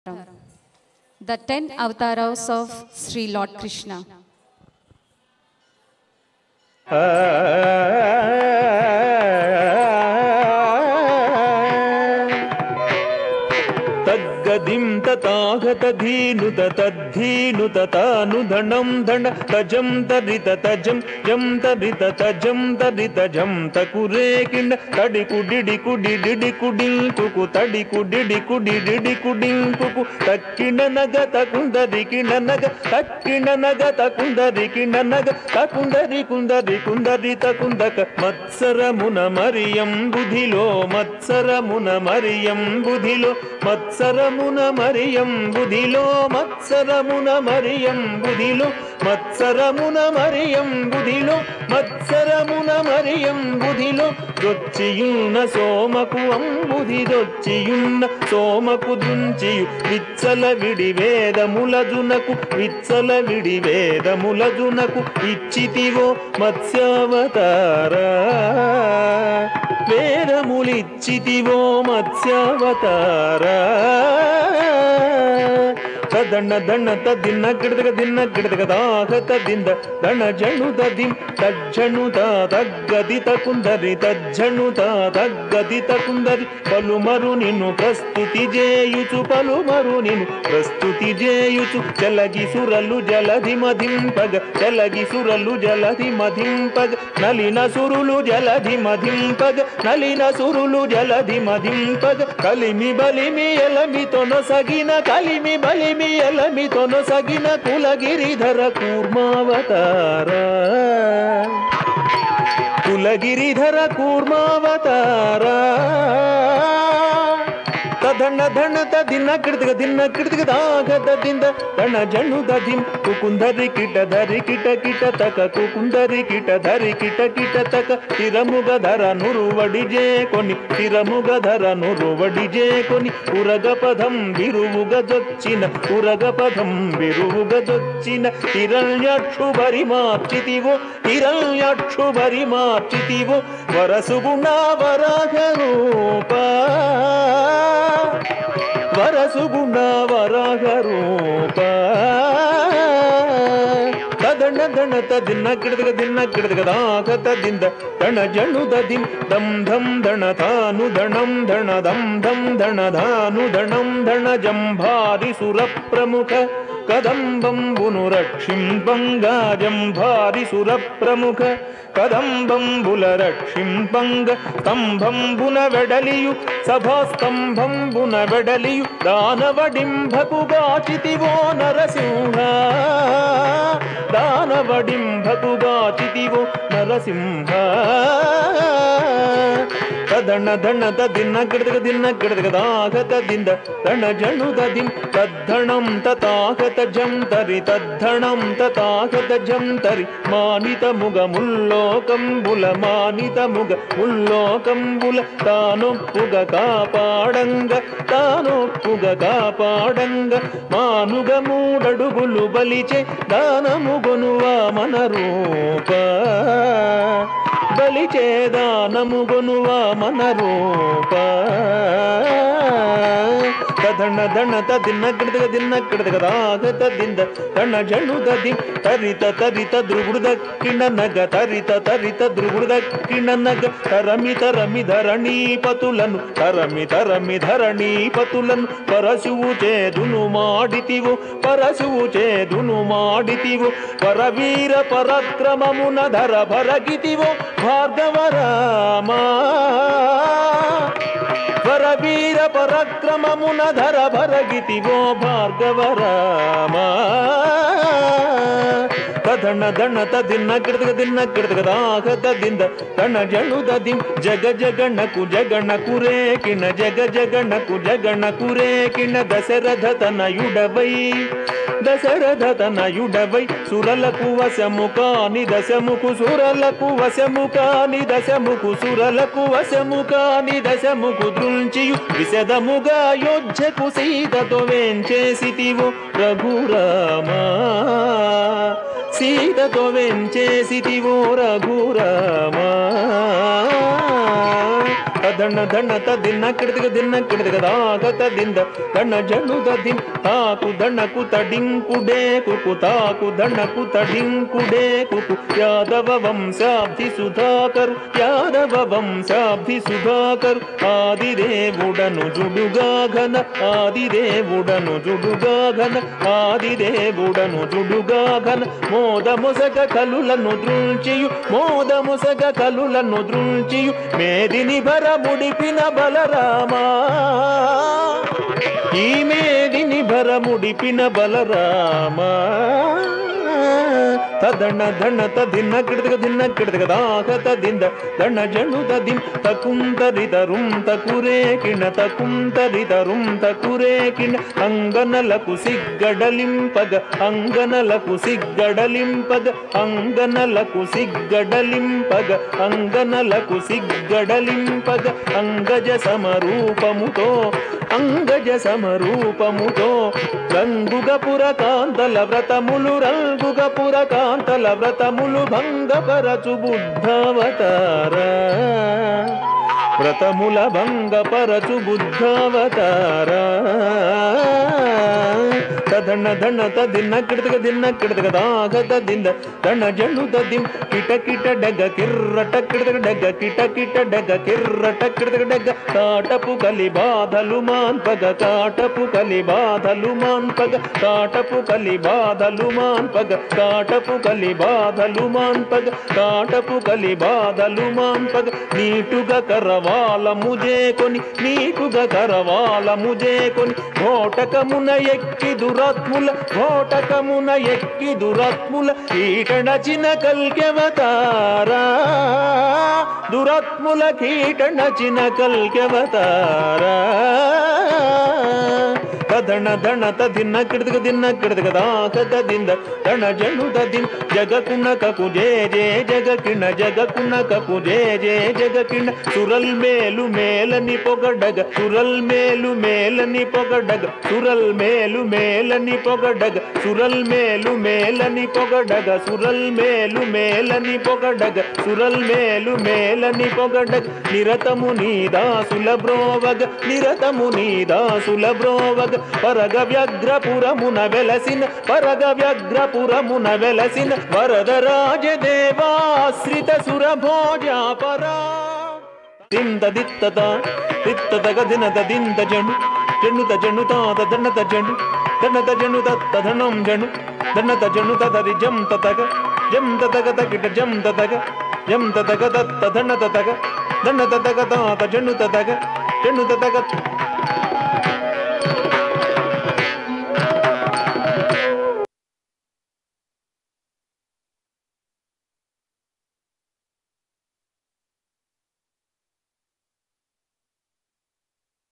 The 10 avatars of Sri Lord Krishna. तद्गदिं Tathagata धीनुत तद्धीनुत तानुधनं धन तजं तरित तजं जं तरित तजं तरित जं तकुरे किंड तडि कुडिडि कुडिडिडि कुडिं कुकु तडि कुडिडि कुडिडिडि कुडिं कुकु तक्किण नग तकुंदरि किण नग तक्किण नग तकुंदरि किण नग तकुंदरि कुंदरि कुंदरि तकुंदक मत्सरमुन मरियं बुधिलो मत्सरमुन मरियं बुधिलो మత్సరమున మరియం బుధిలో మత్సరమున మరియం బుధిలో మత్సరమున మరియం బుధిలో మత్సరమున మరియం బుధిలో దొచ్చియున్న సోమకు అంబుధి దొచ్చియున్న సోమకు దుంచియు విచ్చల విడి వేదములజునకు విచ్చల విడి వేదములజునకు ఇచ్చితివో మత్స్యావతారా వేదములిచ్చితివో మత్స్యావతారా తదన్న దన్న తదిన్న గిడదగ దాహతదింద దణ జణుదదిం తజ్జణుద తగ్గదిత కుందరి తజ్జణుద తగ్గదిత కుందరి పలుమరు నిన్ను ప్రస్తుతి చేయుచు పలుమరు నిన్ను ప్రస్తుతి చేయుచు జలగి సురలు జలధి మధింపగ జలగి సురలు జలధి మధింపగ నలిన సురులు జలధి మధింపగ నలిన సురులు జలధి మధింపగ కలిమి బలిమి ఎలమితోన సగిన కలిమి బలిమి ఎలమితోన సగిన కులగిరిధర కూర్మావతారా కులగిరిధర కూర్మావతారా తదన్న ధన తదిన్న కిడదగ దాగదదింద దణ జణుదదిం కుకుందరి కిట తక కుకుందరి కిట తక తిరముగ ధర నురువడి జేకొని తిరముగ ధర నురువడి జేకొని ఉరగపదం విరువుగదొచ్చిన ఉరగపదం విరువుగదొచ్చిన హిరణ్యక్షు బరి మార్చితివో హిరణ్యక్షు బరి మార్చితివో వరసుగుణ వరాహ రూపా వరసుగుణ వరాహ రూప తదణ దణ తదిన్న గిడదగ దాగతదింద దణ జణుదదిం దం ధం దణ తాను దణం దణ దం ధం దణ ధాను దణం దణ జంభారి సుర ప్రముఖ కదంబంబును రక్షింపంగా జంభారి సుర ప్రముఖ కదంబంబుల రక్షింపంగ స్తంభంబున వెడలియు సభాస్తంభంబున వెడలియు దానవడింభకుగాచితివో నరసింహ దానవడింభకుగాచితివో నరసింహ తదణ దణ తదిన్న గిడదగ దాగతదింద దణ జణుదదిం తద్ధణం తథాగత జం తరి తద్ధణం తథాగత జం తరి మానిత ముగ ముల్లోకంబుల మానిత ముగ ముల్లోకంబుల తానొప్పుగ కాపాడంగ తానొప్పుగ కాపాడంగ మానుగ మూడడుగులు బలిచే దానముగొనువా మన రూప బలిచే దానముగొనువా మన రూప తదణ దణ తదిన్న గిడదగ దాగతదింద దణ జణుదదిం తరిత దృగుడుదక్కిణ నగ తరిత దృగుడుదక్కిణ నగ తరమి ధరణీపతులను తరమి ధరణీపతులను పరశువు చేదును మాడితివు పరశువు చేదును మాడితివు పరవీర పరక్రమమున ధర భరగితివో భార్గవరామా పరవీర పరక్రమమున ధర భరగితివో భార్గవరామా తదణ దణ తదిన్న గిడదగ దాగతదింద దణ జణుదదిం జగణకు రేకిణ జగణకు రేకిణ దశరథ తనయుడవై సురలకు వశము కాని దశముకు సురలకు వశము కాని దశముకు సురలకు వశము కాని దశముకు దృంచియు విశదముగా యోధ్యకు సీతతో వేంచేసితివో రఘురామా సీతతో వెంచేసితివో రఘురామా ತದಣ ದಣ ತದಿನ್ನ ಕಿಡದಿಗ ದಾಗತದಿಂದ ದಣ ಜಣುದ ದಿನ್ ತಾಕು ದಣಕು ತಡಿಂಕುಡೆ ಕುಕು ತಾಕು ದಣಕು ತಡಿಂಕುಡೆ ಕುಕು ಯಾದವ వంశాబ్ధి సుధాకరు యాదవ వంశాబ్ధి సుధాకరు ఆదిదేవుడను జుడుగాఘన ఆదిదేవుడను జుడుగాఘన ఆదిదేవుడను జుడుగాఘన మోదముసగ కలులను దృంచియు మోదముసగ కలులను దృంచియు మేదిని భర ముడిపిన బలరామా ఈ మేదిని భర ముడిపిన బలరామా ತದಣ ದಣ ತದಿನ್ನ ಕಿಡದಿಗ ದಾಗತದಿಂದ ದಣ ಜಣುದ ದಿನ್ ತಕುಂತರಿದರುಂ ತಕುರೇ ಕಿಣ ತಕುಂತರಿದರುಂ ತಕುರೇ ಕಿಣ ಅಂಗನలకు సిగ్గడలింపగ అంగనలకు సిగ్గడలింపగ అంగనలకు సిగ్గడలింపగ అంగనలకు సిగ్గడలింపగ అంగజ సమరూపముతో అంగజ సమరూపముతో రంగుగపుర కాంతల వ్రతములు రంగుగపుర కాంతల వ్రతములు భంగపరచు బుద్ధావతార వ్రతముల భంగపరచు బుద్ధావతార ತದಣ ದಣ ತದಿನ್ನ ಕಿಡದಿಗ ದಾಗತದಿಂದ ದಣ ಜಣುದ ದಿಂ ಕಿಟ ಕಿಟ ಡಗ ಕಿರ್ರಟ ಕಿಡದಿಗ ಡಗ ಕಿಟ ಕಿಟ ಡಗ ಕಿರ್ರಟ ಕಿಡದಿಗ ಡಗ ಕಾಟಪು ಕಲಿ ಬಾಧಲು ಮಾನ್ಪಗ ಕಾಟಪು ಕಲಿ ಬಾಧಲು ಮಾನ್ಪಗ ಕಾಟಪು ಕಲಿ ಬಾಧಲು ಮಾನ್ಪಗ ಕಾಟಪು ಕಲಿ ಬಾಧಲು ಮಾನ್ಪಗ ಕಾಟಪು ಕಲಿ ಬಾಧಲು ಮಾನ್ಪಗ నీటుగా కరవాల ముజే కొని నీటుగా కరవాల ముజే కొని ఘోటకమున ఎక్కి దురాత్ముల ఘోటకమున ఎక్కి దురాత్ముల కీటనచిన కల్కెవతారా దురాత్ముల కీటనచిన కల్కెవతారా ತದಣ ದಣ ತದಿನ್ನ ಕಿಡದಿಗ ದಾಗತದಿಂದ ದಣ ಜಣುದ ದಿನ್ ಜಗ ಕುಣಕಕು ಜೇ ಜೇ ಜಗ ಕಿಣ ಜಗ ಕುಣಕಕು ಜೇ ಜೇ ಜಗ ಕಿಣ ಸುರಲ್ ಮೇಲು ಮೇಲನಿ ಪೊಗಡಗ ಸುರಲ್ ಮೇಲು ಮೇಲನಿ ಪೊಗಡಗ ಸುರಲ್ ಮೇಲು ಮೇಲನಿ ಪೊಗಡಗ ಸುರಲ್ ಮೇಲು ಮೇಲನಿ ಪೊಗಡಗ ಸುರಲ್ ಮೇಲು ಮೇಲನಿ ಪೊಗಡಗ ಸುರಲ್ ಮೇಲು ಮೇಲನಿ ಪೊಗಡಗ ನಿರತಮು ನೀದಾಸುಲ ಬ್ರೋವಗ ನಿರತಮು ನೀದಾಸುಲ ಬ್ರೋವಗ పరగ వ్యాఘ్రపురమున వెలసిన పరగ వ్యాఘ్రపురమున వెలసిన వరదరాజదేవాశ్రిత సురభోజాపరా దింద దిత్తత దిత్తతగ దినత దింద జణు జణుత జణుతాత దండత జణు దండత జణుత తధనం జణు దండత జణుత దరి జం తతగ జం తతగ తగిట జం తతగ జం తతగ తత దండత తగ దండత తగ తాత జణుత తగ జణుత తగ